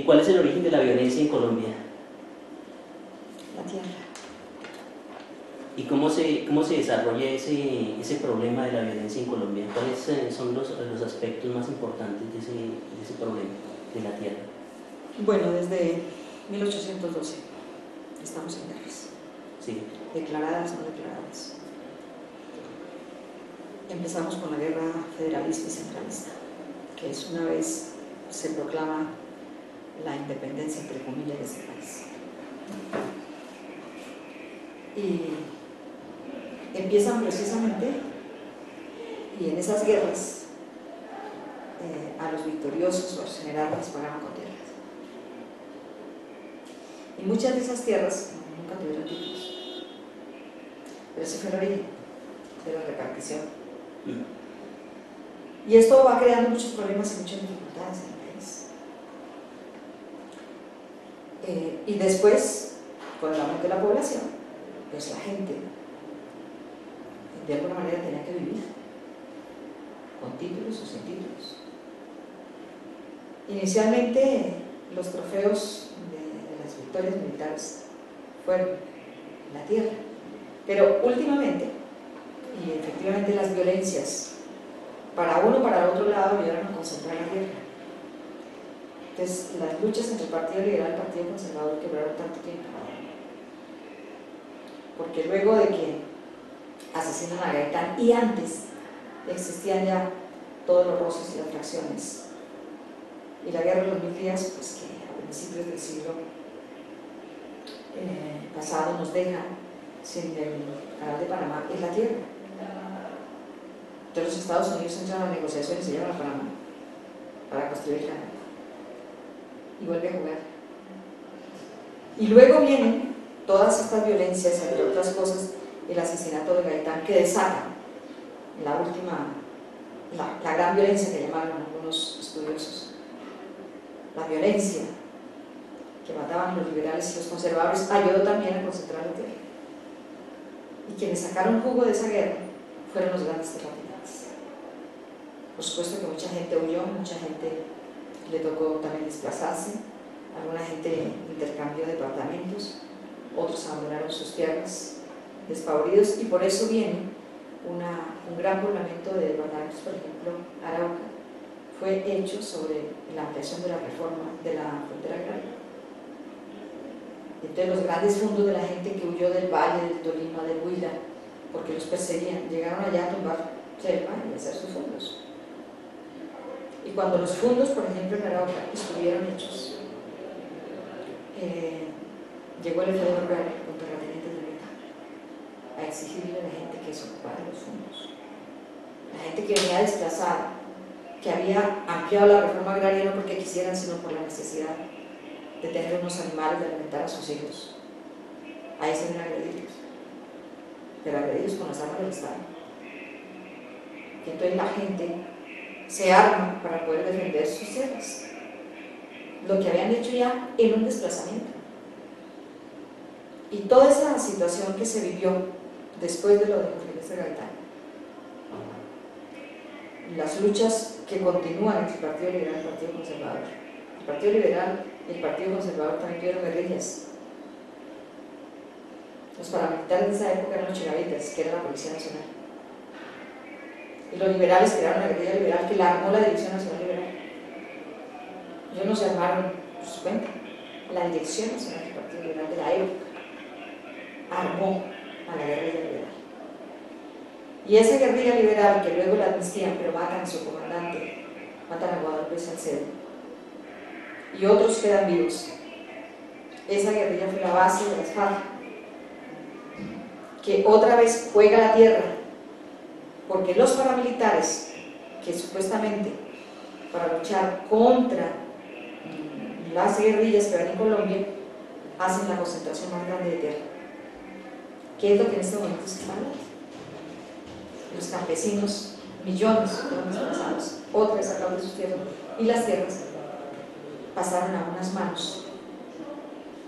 ¿Cuál es el origen de la violencia en Colombia? La tierra. ¿Y cómo se desarrolla ese problema de la violencia en Colombia? ¿Cuáles son los aspectos más importantes de ese problema de la tierra? Bueno, desde 1812 estamos en guerras. Sí. Declaradas, no declaradas. Empezamos con la guerra federalista y centralista, que es una vez se proclama la independencia, entre comillas, de este país. Y empiezan precisamente, y en esas guerras, a los victoriosos o a los generales les pagaban con tierras. Y muchas de esas tierras nunca tuvieron títulos. Pero ese fue el origen de la repartición. Y esto va creando muchos problemas y muchas dificultades en el país. Y después, con el aumento de la población, pues la gente de alguna manera tenía que vivir con títulos o sin títulos. Inicialmente los trofeos de las victorias militares fueron la tierra, pero últimamente, y efectivamente las violencias para uno o para el otro lado ayudaron a concentrar la tierra. Entonces las luchas entre el Partido Liberal y el Partido Conservador quebraron tanto tiempo, porque luego de que asesinan a Gaitán y antes existían ya todos los roces y las fracciones, y la guerra de los 1000 días, pues que a principios del siglo pasado nos deja sin el canal de Panamá, es la tierra. Entonces los Estados Unidos entran a negociaciones y se llevan a Panamá para construir el canal y vuelve a jugar. Y luego vienen todas estas violencias, entre otras cosas, el asesinato de Gaitán, que desatan la última, la gran violencia que llamaron algunos estudiosos, la violencia que mataban los liberales y los conservadores, ayudó también a concentrar la tierra. Y quienes sacaron jugo de esa guerra fueron los grandes terratenientes. Por supuesto que mucha gente huyó, mucha gente le tocó también desplazarse, alguna gente intercambió departamentos, otros abandonaron sus tierras despavoridos, y por eso viene un gran poblamiento de departamentos. Por ejemplo, Arauca fue hecho sobre la ampliación de la reforma de la frontera agraria. Entonces los grandes fondos de la gente que huyó del Valle, del Tolima, del Huila, porque los perseguían, llegaron allá a tumbar selva y a hacer sus fondos. Y cuando los fondos, por ejemplo en Arauca, estuvieron hechos, llegó el FDR con terratenientes de Meta a exigirle a la gente que se ocupara de los fondos. La gente que venía desplazada, que había ampliado la reforma agraria no porque quisieran, sino por la necesidad de tener unos animales, de alimentar a sus hijos. Ahí se ven agredidos, pero agredidos con las armas del Estado. Y entonces la gente se arma para poder defender sus tierras, lo que habían hecho ya en un desplazamiento. Y toda esa situación que se vivió después de lo de José Gaitán, las luchas que continúan entre el Partido Liberal y el Partido Conservador. El Partido Liberal y el Partido Conservador también tuvieron guerrillas. Los paramilitares de esa época eran los chilavitas, que era la Policía Nacional. Y los liberales crearon la guerrilla liberal, que la armó la Dirección Nacional Liberal. Ellos no se armaron por su cuenta. La Dirección Nacional del Partido Liberal de la época armó a la guerrilla liberal. Y esa guerrilla liberal, que luego la amnistían, pero matan a su comandante, matan a Guadalupe Salcedo, y otros quedan vivos. Esa guerrilla fue la base de las FARC, que otra vez juega la tierra, porque los paramilitares, que supuestamente para luchar contra las guerrillas que van en Colombia, hacen la concentración más grande de tierra. ¿Qué es lo que en este momento se está hablando? Los campesinos, millones fueron desplazados, otra vez sacaron de sus tierras, y las tierras pasaron a unas manos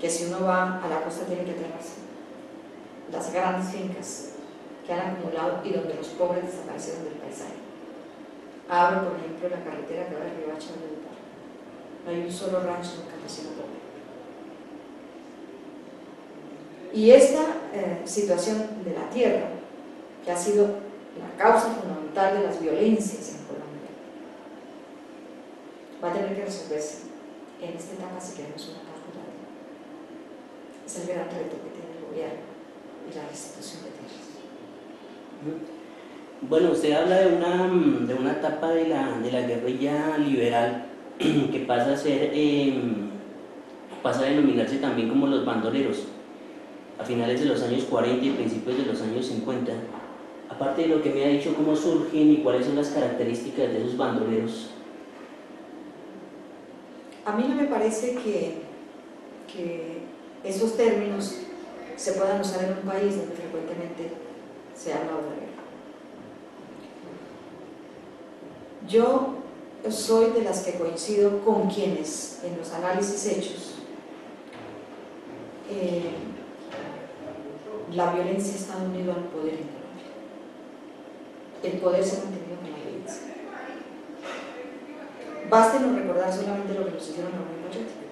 que, si uno va a la costa, tiene que aterrarse. Las grandes fincas que han acumulado y donde los pobres desaparecieron del paisaje. Abro, por ejemplo, la carretera que va de Riohacha a Valledupar. No hay un solo rancho de un campesino pobre. Y esta situación de la tierra, que ha sido la causa fundamental de las violencias en Colombia, va a tener que resolverse en esta etapa si queremos una paz duradera. Es el gran reto que tiene el gobierno y la restitución de tierras. Bueno, usted habla de una etapa de la guerrilla liberal que pasa a ser, pasa a denominarse también como los bandoleros, a finales de los años 40 y principios de los años 50. Aparte de lo que me ha dicho, ¿cómo surgen y cuáles son las características de esos bandoleros? A mí no me parece que esos términos se puedan usar en un país donde frecuentemente se habla de la guerra. Yo soy de las que coincido con quienes en los análisis hechos la violencia está unida al poder en Colombia. El poder se ha mantenido con la violencia. Bástenos recordar solamente lo que nos hicieron en la Unión Patriótica.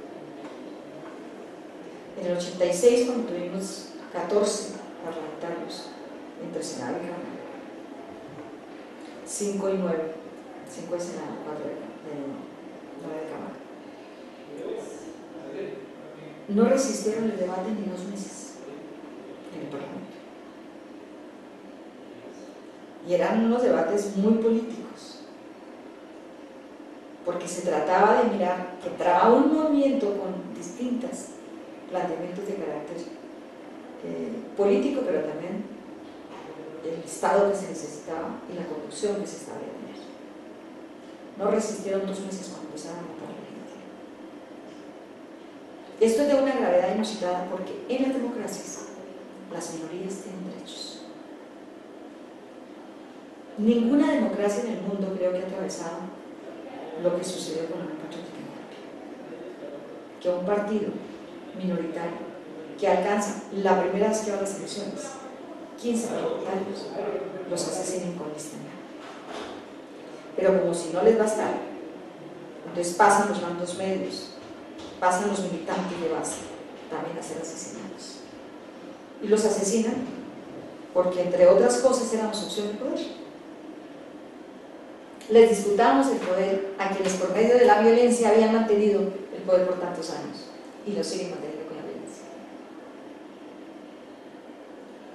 En el 86, cuando tuvimos 14 parlamentarios entre Senado y Cámara, 5 y 9, 5 de Senado, 4 de Cámara, no resistieron el debate ni 2 meses en el Parlamento. Y eran unos debates muy políticos, porque se trataba de mirar que entraba un movimiento con distintos planteamientos de carácter político, pero también el Estado que se necesitaba y la conducción que se estaba de tener. No resistieron 2 meses cuando empezaron a matar a la gente. Esto es de una gravedad inusitada porque en las democracias las minorías tienen derechos. Ninguna democracia en el mundo creo que ha atravesado lo que sucedió con la Unión Patriótica en Colombia. Que un partido minoritario que alcanza la primera vez que va a las elecciones 15 parlamentarios los asesinen con listenia. Pero como si no les bastara, entonces pasan los mandos medios, pasan los militantes de base también a ser asesinados. Y los asesinan porque, entre otras cosas, éramos opción de poder. Les disputamos el poder a quienes por medio de la violencia habían mantenido el poder por tantos años y lo siguen manteniendo con la violencia.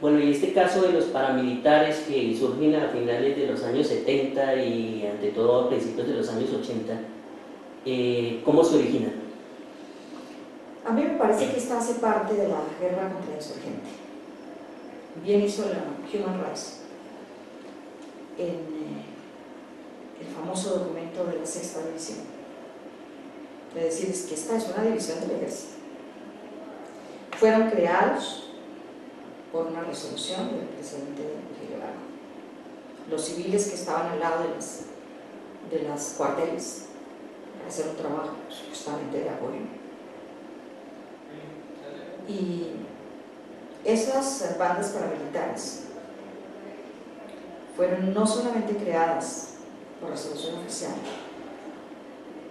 Bueno, y este caso de los paramilitares que surgen a finales de los años 70 y ante todo a principios de los años 80, ¿cómo se origina? A mí me parece que esta hace parte de la guerra contra el insurgente. Bien hizo la Human Rights en el famoso documento de la Sexta División, de decir que esta es una división del ejército. Fueron creados por una resolución del presidente Virgilio Lago. Los civiles que estaban al lado de las cuarteles para hacer un trabajo supuestamente de apoyo. Y esas bandas paramilitares fueron no solamente creadas por resolución oficial,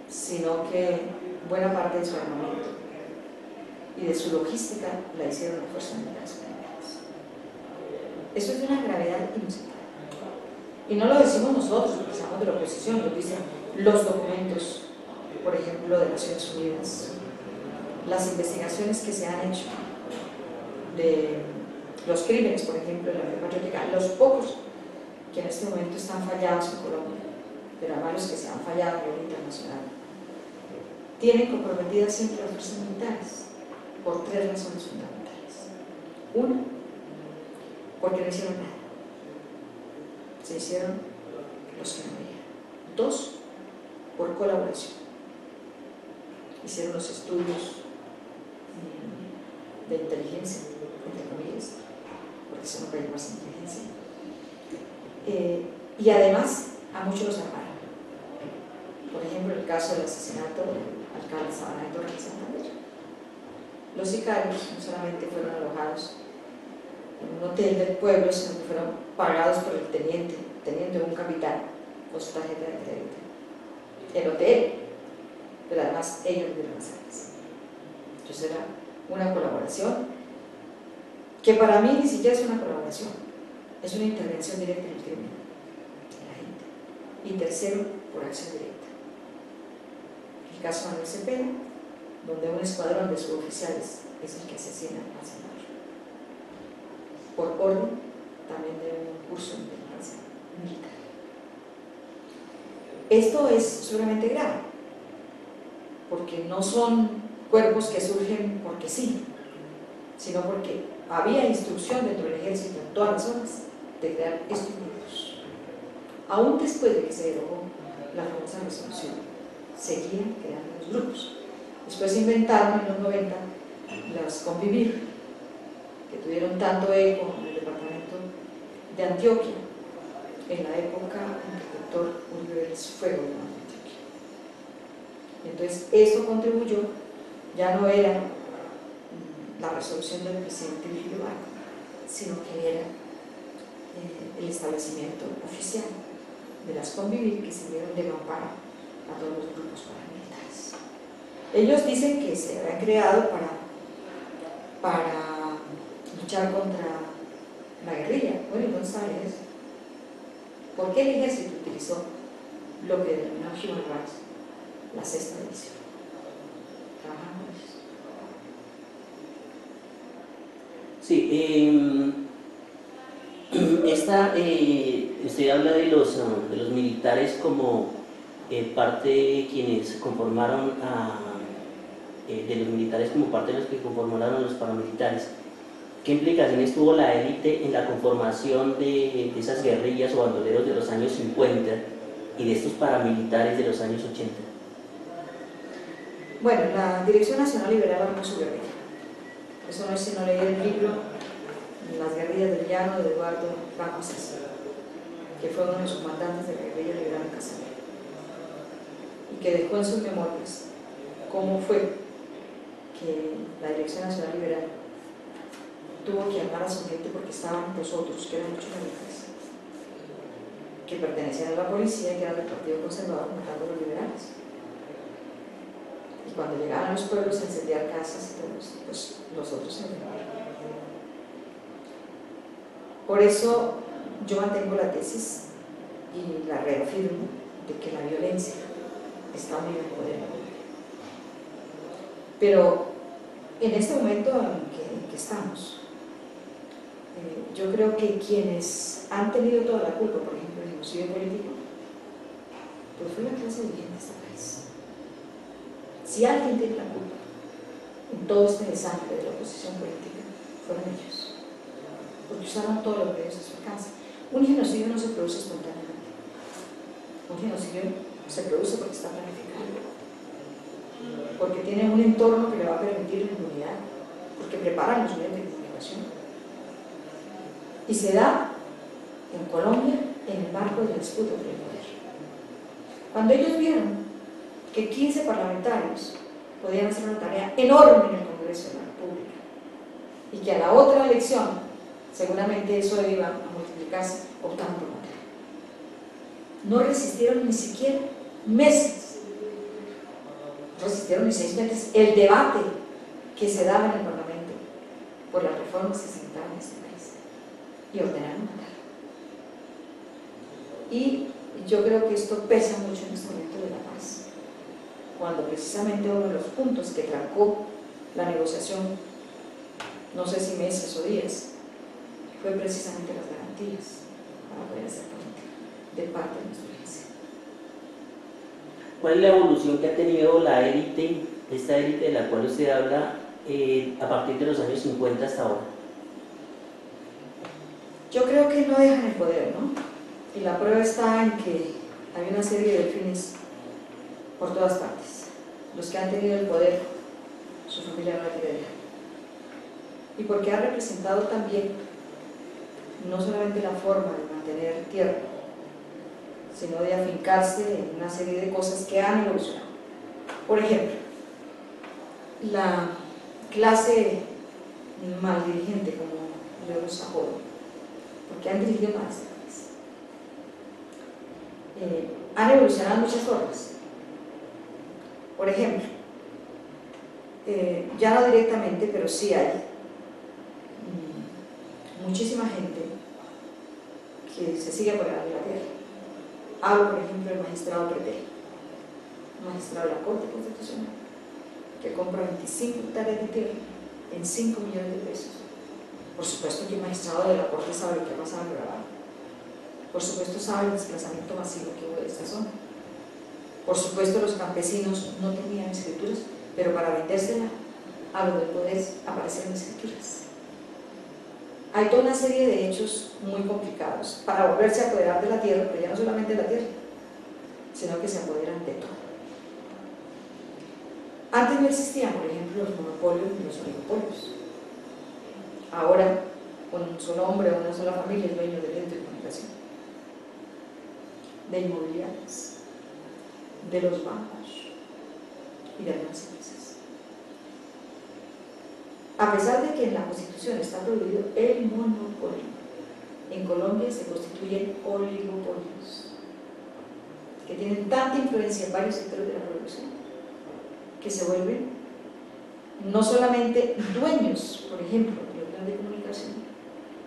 sino que buena parte de su armamento y de su logística la hicieron las fuerzas militares colombianas. Eso es de una gravedad inusitada. Y no lo decimos nosotros, lo pensamos de la oposición, lo dicen los documentos, por ejemplo, de Naciones Unidas, las investigaciones que se han hecho de los crímenes, por ejemplo, de la Unión Patriótica, los pocos que en este momento están fallados en Colombia, pero además los que se han fallado a nivel internacional, tienen comprometidas siempre las fuerzas militares por 3 razones fundamentales. 1, porque no hicieron nada, se hicieron los que no veían. 2, por colaboración, hicieron los estudios de inteligencia, entre comillas, porque eso no puede llamarse inteligencia, y además a muchos los armaron. Por ejemplo, el caso del asesinato del alcalde Sabana de Torres de Santander. Los sicarios no solamente fueron alojados en un hotel del pueblo, sino que fueron pagados por el teniente un capitán con su tarjeta de crédito. El hotel pero además ellos dieron las armas. Entonces era una colaboración que para mí ni siquiera es una colaboración, es una intervención directa en el crimen de la gente. Y tercero, por acción directa. El caso Manuel Cepeda, donde un escuadrón de suboficiales es el que asesina al senador, por orden también de un curso de inteligencia militar. Esto es solamente grave, porque no son cuerpos que surgen porque sí, sino porque había instrucción dentro del ejército en todas las zonas de crear estos grupos. Aún después de que se derogó la famosa resolución, seguían creando los grupos. Después se inventaron en los 90 las Convivir, que tuvieron tanto eco en el departamento de Antioquia, en la época en que el doctor Uribe Vélez fue gobernador de Antioquia. Entonces, esto contribuyó, ya no era la resolución del presidente Livio Vargas, sino que era el establecimiento oficial de las Convivir, que sirvieron de mampara a todos los grupos paramilitares. Ellos dicen que se habían creado para luchar contra la guerrilla. Bueno, ¿y dónde está eso? ¿Por qué el ejército utilizó lo que denominó Human Rights, la sexta división? Trabajaban con ellos. Sí, usted habla de los militares como parte de quienes conformaron de los militares como parte de los que conformaron a los paramilitares. ¿Qué implicaciones tuvo la élite en la conformación de esas guerrillas o bandoleros de los años 50 y de estos paramilitares de los años 80? Bueno, la Dirección Nacional Liberal armó su guerrilla. Eso no es sino leer el libro Las guerrillas del llano de Eduardo Ramos, que fue uno de los comandantes de la guerrilla liberal en Casanare, y que dejó en sus memorias cómo fue que la Dirección Nacional Liberal tuvo que armar a su gente porque estaban los otros, que eran muchos militares, que pertenecían a la policía, que eran del Partido Conservador, matando a los liberales. Y cuando llegaban a los pueblos a incendiar casas y todo esto, pues los otros se enfermaron. Por eso yo mantengo la tesis y la reafirmo de que la violencia está muy en el poder. Pero en este momento en que estamos, yo creo que quienes han tenido toda la culpa, por ejemplo, el genocidio político, pues fue la clase dirigente de este país. Si alguien tiene la culpa en todo este desastre de la oposición política, fueron ellos, porque usaron todos los medios a su alcance. Un genocidio no se produce espontáneamente, un genocidio se produce porque está planificado, porque tiene un entorno que le va a permitir la impunidad, porque preparan los medios de comunicación. Y se da en Colombia en el marco de la disputa por el poder. Cuando ellos vieron que 15 parlamentarios podían hacer una tarea enorme en el Congreso de la República y que a la otra elección seguramente eso iba a multiplicarse optando por matar, no resistieron ni siquiera meses, no resistieron ni 6 meses el debate que se daba en el Parlamento por las reformas que se necesitaban en este país y ordenaron matar. Y yo creo que esto pesa mucho en este momento de la paz, cuando precisamente uno de los puntos que trancó la negociación, no sé si meses o días, fue precisamente las garantías para poder hacer política de parte de nuestra agencia. ¿Cuál es la evolución que ha tenido la élite, esta élite de la cual usted habla, a partir de los años 50 hasta ahora? Yo creo que no dejan el poder, ¿no? Y la prueba está en que hay una serie de delfines por todas partes. Los que han tenido el poder, su familia no la quiere dejar. Y porque ha representado también no solamente la forma de mantener tierra, sino de afincarse en una serie de cosas que han evolucionado. Por ejemplo, la clase mal dirigente, como yo los apodo, porque han dirigido mal este país, han evolucionado en muchas formas. Por ejemplo, ya no directamente, pero sí hay muchísima gente que se sigue apoderando de la tierra. Hablo, por ejemplo, del magistrado Pretel, un magistrado de la Corte Constitucional, que compra 25 hectáreas de tierra en 5 millones de pesos. Por supuesto que el magistrado de la Corte sabe lo que ha pasado en Urabá. Por supuesto sabe el desplazamiento masivo que hubo de esta zona. Por supuesto los campesinos no tenían escrituras, pero para vendérsela a los del poder aparecieron escrituras. Hay toda una serie de hechos muy complicados para volverse a apoderar de la tierra, pero ya no solamente de la tierra, sino que se apoderan de todo. Antes no existían, por ejemplo, los monopolios ni los oligopolios. Ahora, un solo hombre o una sola familia es dueño de bienes de comunicación, de inmobiliarias, de los bancos y de algunas empresas. A pesar de que en la Constitución está prohibido el monopolio, en Colombia se constituyen oligopolios que tienen tanta influencia en varios sectores de la producción que se vuelven no solamente dueños, por ejemplo, de los medios de comunicación,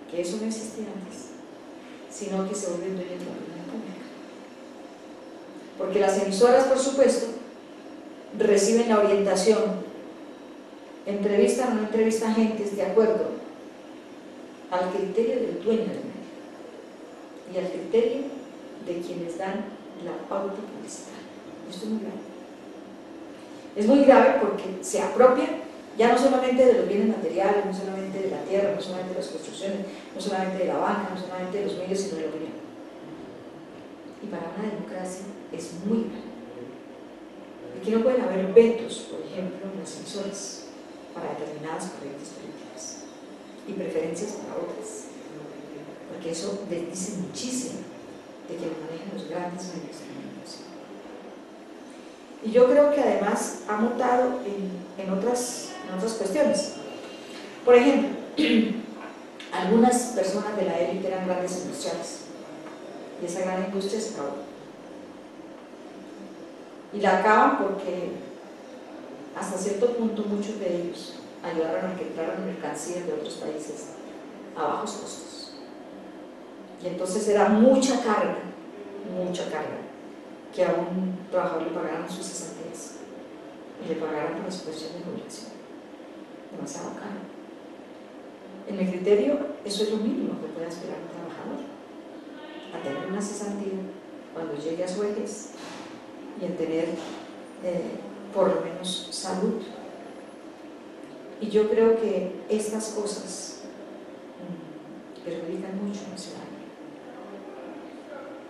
que eso no existía antes, sino que se vuelven dueños de la opinión pública. Porque las emisoras, por supuesto, reciben la orientación, entrevistan o no entrevistan gentes de acuerdo al criterio del dueño del medio y al criterio de quienes dan la pauta publicitaria. Esto es muy grave. Es muy grave porque se apropia ya no solamente de los bienes materiales, no solamente de la tierra, no solamente de las construcciones, no solamente de la banca, no solamente de los medios, sino de la opinión. Y para una democracia es muy grave. Aquí no pueden haber vetos, por ejemplo, en las emisoras para determinadas corrientes políticas y preferencias para otras, porque eso dice muchísimo de que lo manejan los grandes medios de comunicación. Y yo creo que además ha mutado en otras cuestiones. Por ejemplo, algunas personas de la élite eran grandes industriales y esa gran industria se acabó. Y la acaban porque hasta cierto punto muchos de ellos ayudaron a que entraran mercancías de otros países a bajos costos. Y entonces era mucha carga, que a un trabajador le pagaran sus cesantías y le pagaran por las pensiones de jubilación. Demasiado caro. En mi criterio, eso es lo mínimo que puede aspirar un trabajador, a tener una cesantía cuando llegue a su vejez y en tener por lo menos salud. Y yo creo que estas cosas perjudican mucho a la ciudadanía,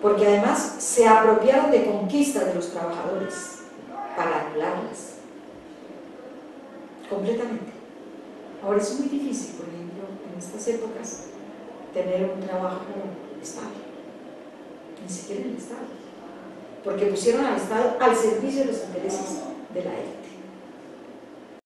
porque además se apropiaron de conquistas de los trabajadores para anularlas completamente. Ahora es muy difícil, por ejemplo, en estas épocas, tener un trabajo estable, ni siquiera en el Estado, porque pusieron al Estado al servicio de los intereses de la élite.